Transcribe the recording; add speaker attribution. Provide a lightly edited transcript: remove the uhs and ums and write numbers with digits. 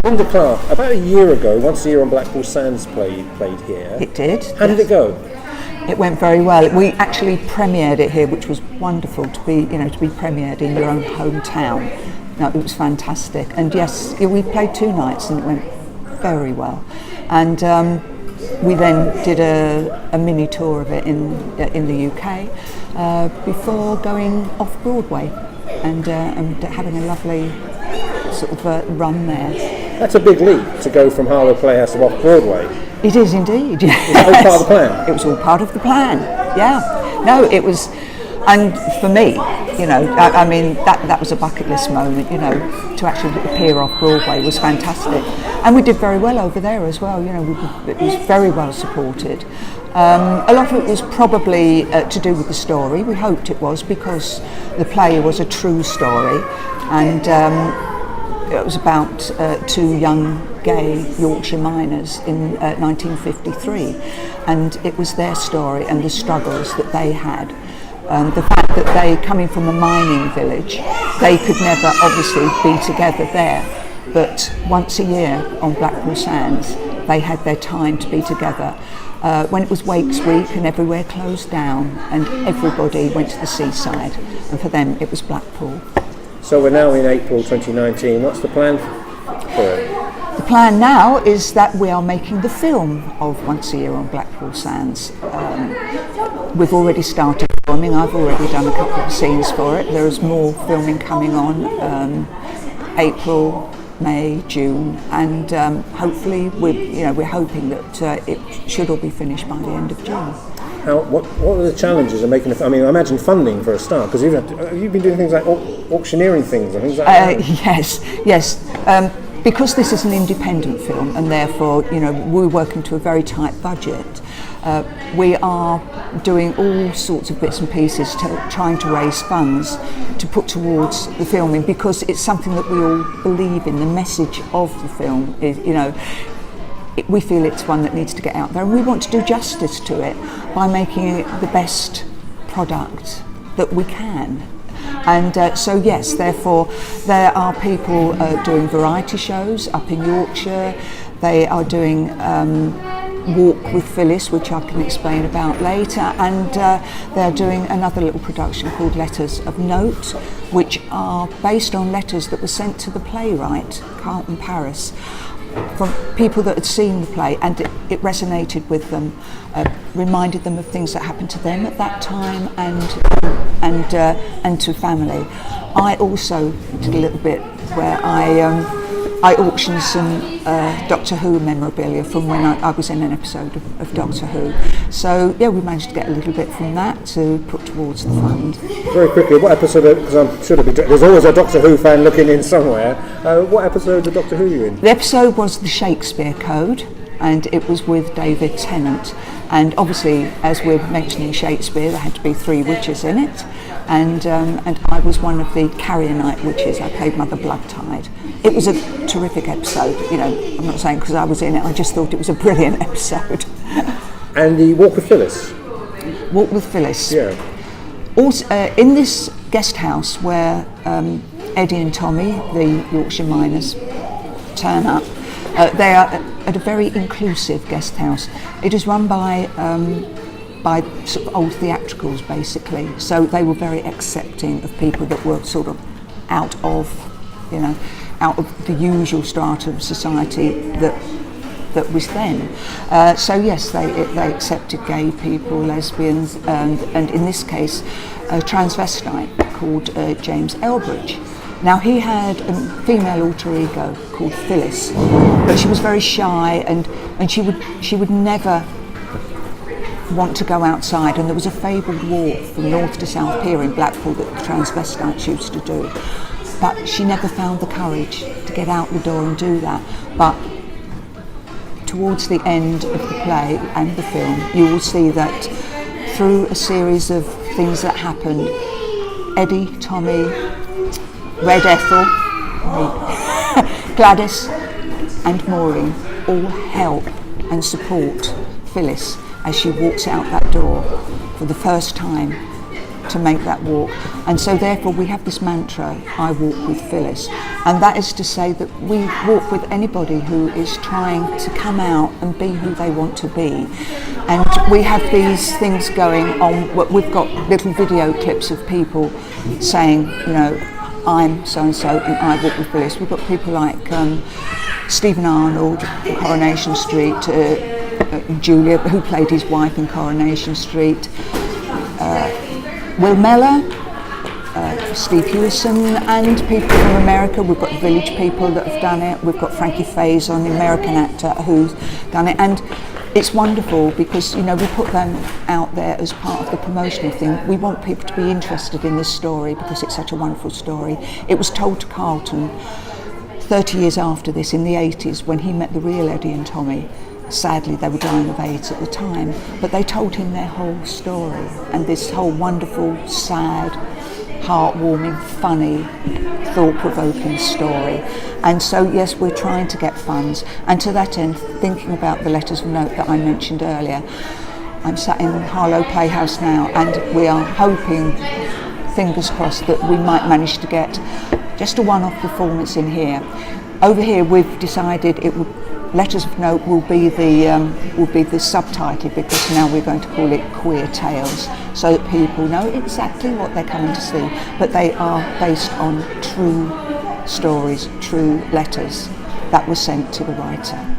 Speaker 1: Linda Clark, about a year ago, Once a Year on Blackpool Sands played here.
Speaker 2: It did.
Speaker 1: How did it go?
Speaker 2: It went very well. We actually premiered it here, which was wonderful to be premiered in your own hometown. No, it was fantastic. And yes, we played 2 nights and it went very well. And we then did a mini tour of it in the UK before going off Broadway and having a lovely sort of run there.
Speaker 1: That's a big leap to go from Harlow Playhouse to off Broadway.
Speaker 2: It is indeed, yes.
Speaker 1: Was that all part of the plan?
Speaker 2: It was all part of the plan, yeah. No, it was, and for me, I mean, that was a bucket list moment, to actually appear off Broadway was fantastic. And we did very well over there as well, it was very well supported. A lot of it was probably to do with the story. We hoped it was, because the play was a true story, and it was about 2 young gay Yorkshire miners in 1953, and it was their story and the struggles that they had. The fact that they, coming from a mining village, they could never obviously be together there, but once a year on Blackpool Sands they had their time to be together. When it was Wakes Week and everywhere closed down and everybody went to the seaside, and for them it was Blackpool.
Speaker 1: So we're now in April 2019. What's the plan for it?
Speaker 2: The plan now is that we are making the film of Once a Year on Blackpool Sands. We've already started filming. I've already done a couple of scenes for it. There is more filming coming on April, May, June, and hopefully we're hoping that it should all be finished by the end of June.
Speaker 1: What are the challenges of making I imagine funding for a start, because you've been doing things like auctioneering things and things like that.
Speaker 2: Yes. Because this is an independent film and therefore, we're working to a very tight budget. We are doing all sorts of bits and pieces trying to raise funds to put towards the filming, because it's something that we all believe in. The message of the film is, we feel it's one that needs to get out there, and we want to do justice to it by making it the best product that we can. And so yes, therefore there are people doing variety shows up in Yorkshire. They are doing Walk with Phyllis, which I can explain about later, and they're doing another little production called Letters of Note, which are based on letters that were sent to the playwright Carlton Paris from people that had seen the play, and it resonated with them, reminded them of things that happened to them at that time, and to family. I also did a little bit where I auctioned some Doctor Who memorabilia from when I was in an episode of Doctor Who. So yeah, we managed to get a little bit from that to put towards the fund. Very
Speaker 1: quickly, what episode, because I'm sure there's always a Doctor Who fan looking in somewhere, what episode of Doctor Who are you in?
Speaker 2: The episode was the Shakespeare Code, and it was with David Tennant. And obviously, as we're mentioning Shakespeare, there had to be 3 witches in it, and I was one of the Carrier Night witches. I played Mother Bloodtide. It was a terrific episode. I'm not saying because I was in it. I just thought it was a brilliant episode.
Speaker 1: And the Walk with Phyllis.
Speaker 2: Walk with Phyllis.
Speaker 1: Yeah.
Speaker 2: Also, in this guest house where Eddie and Tommy, the Yorkshire miners, turn up. They are at a very inclusive guest house. It is run by sort of old theatricals, basically. So they were very accepting of people that were sort of out of the usual strata of society that was then. So yes, they accepted gay people, lesbians, and in this case, a transvestite called James Elbridge. Now he had a female alter ego called Phyllis, but she was very shy and she would never want to go outside, and there was a fabled walk from north to south pier in Blackpool that the transvestites used to do, but she never found the courage to get out the door and do that. But towards the end of the play and the film, you will see that through a series of things that happened, Eddie, Tommy, Red Ethel, Gladys and Maureen all help and support Phyllis as she walks out that door for the first time to make that walk. And so therefore we have this mantra, I walk with Phyllis. And that is to say that we walk with anybody who is trying to come out and be who they want to be. And we have these things going on. We've got little video clips of people saying, you know, I'm so-and-so and I walk with Phyllis. We've got people like Stephen Arnold from Coronation Street, Julia, who played his wife in Coronation Street, Will Mellor, Steve Hewison, and people from America. We've got Village people that have done it. We've got Frankie Faison, the American actor, who's done it. And it's wonderful because, you know, we put them out there as part of the promotional thing. We want people to be interested in this story because it's such a wonderful story. It was told to Carlton 30 years after this, in the 80s, when he met the real Eddie and Tommy. Sadly, they were dying of AIDS at the time, but they told him their whole story, and this whole wonderful, sad, heartwarming, funny, thought-provoking story. And so, yes, we're trying to get funds, and to that end, thinking about the letters of note that I mentioned earlier, I'm sat in Harlow Playhouse now, and we are hoping, fingers crossed, that we might manage to get just a one-off performance in here. Over here, we've decided it would. Letters of Note will be the subtitle, because now we're going to call it Queer Tales, so that people know exactly what they're coming to see, but they are based on true stories, true letters that were sent to the writer.